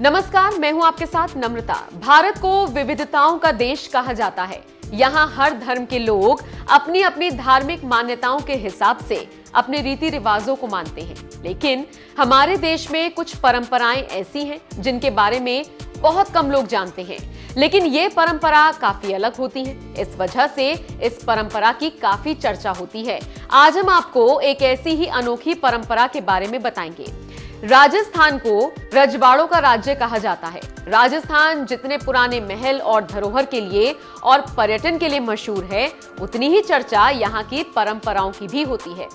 नमस्कार, मैं हूं आपके साथ नम्रता। भारत को विविधताओं का देश कहा जाता है। यहाँ हर धर्म के लोग अपनी अपनी धार्मिक मान्यताओं के हिसाब से अपने रीति रिवाजों को मानते हैं, लेकिन हमारे देश में कुछ परंपराएं ऐसी हैं जिनके बारे में बहुत कम लोग जानते हैं, लेकिन ये परंपरा काफी अलग होती है। इस वजह से इस परंपरा की काफी चर्चा होती है। आज हम आपको एक ऐसी ही अनोखी परंपरा के बारे में बताएंगे। राजस्थान को रजवाड़ों का राज्य कहा जाता है। राजस्थान जितने पुराने महल और धरोहर के लिए और पर्यटन के लिए मशहूर है, उतनी ही चर्चा यहाँ की परंपराओं की भी होती है।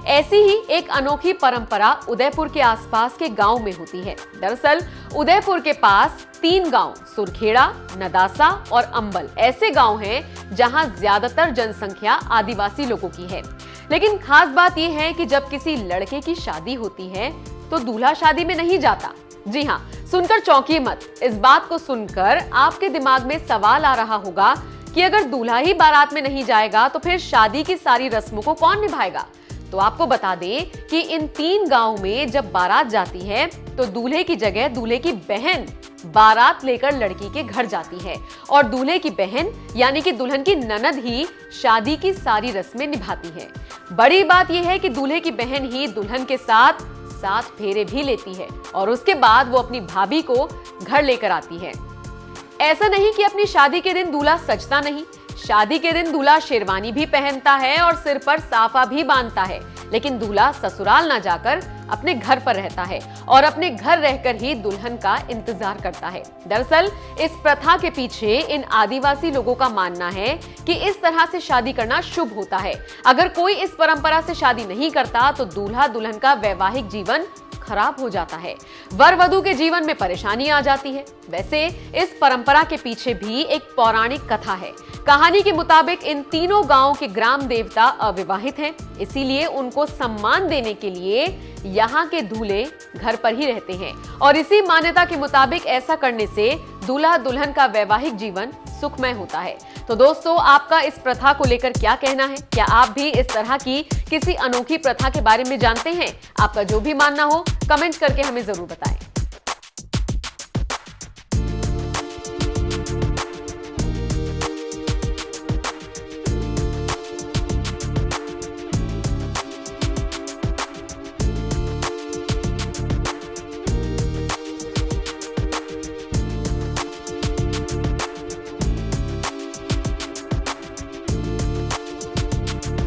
ऐसी ही एक अनोखी परंपरा उदयपुर के आसपास के गांव में होती है। दरअसल उदयपुर के पास 3 गांव सुरखेड़ा, नदासा और अंबल ऐसे गांव हैं जहां ज्यादातर जनसंख्या आदिवासी लोगों की है। लेकिन खास बात यह है कि जब किसी लड़के की शादी होती है तो दूल्हा शादी में नहीं जाता। जी हाँ, सुनकर चौंकिए मत। इस बात को सुनकर आपके दिमाग में सवाल आ रहा होगा कि अगर दूल्हा ही बारात में नहीं जाएगा तो फिर शादी की सारी रस्मों को कौन निभाएगा। तो आपको बता दें कि इन 3 गांव में जब बारात जाती है तो दूल्हे की जगह दूल्हे की बहन बारात लेकर लड़की के घर जाती है और दूल्हे की बहन यानी कि दुल्हन की ननद ही शादी की सारी रस्में निभाती है। बड़ी बात यह है कि दूल्हे की बहन ही दुल्हन के साथ 7 फेरे भी लेती है और उसके बाद वो अपनी भाभी को घर लेकर आती है। ऐसा नहीं कि अपनी शादी के दिन दूल्हा सजता नहीं। शादी के दिन दूल्हा शेरवानी भी पहनता है और सिर पर साफा भी बांधता है, लेकिन दूल्हा ससुराल ना जाकर अपने घर पर रहता है और अपने घर रहकर ही दुल्हन का इंतजार करता है। दरअसल इस प्रथा के पीछे इन आदिवासी लोगों का मानना है कि इस तरह से शादी करना शुभ होता है। अगर कोई इस परंपरा से शादी नहीं करता तो दूल्हा दुल्हन का वैवाहिक जीवन खराब हो जाता है, वर वधू के जीवन में परेशानी आ जाती है। वैसे इस परंपरा के पीछे भी एक पौराणिक कथा है। कहानी के मुताबिक इन तीनों गांवों के ग्राम देवता अविवाहित हैं, इसीलिए उनको सम्मान देने के लिए यहाँ के दूल्हे घर पर ही रहते हैं और इसी मान्यता के मुताबिक ऐसा करने से दूल्हा दुल्हन का वैवाहिक जीवन सुखमय होता है। तो दोस्तों, आपका इस प्रथा को लेकर क्या कहना है? क्या आप भी इस तरह की किसी अनोखी प्रथा के बारे में जानते हैं? आपका जो भी मानना हो कमेंट करके हमें जरूर बताएं।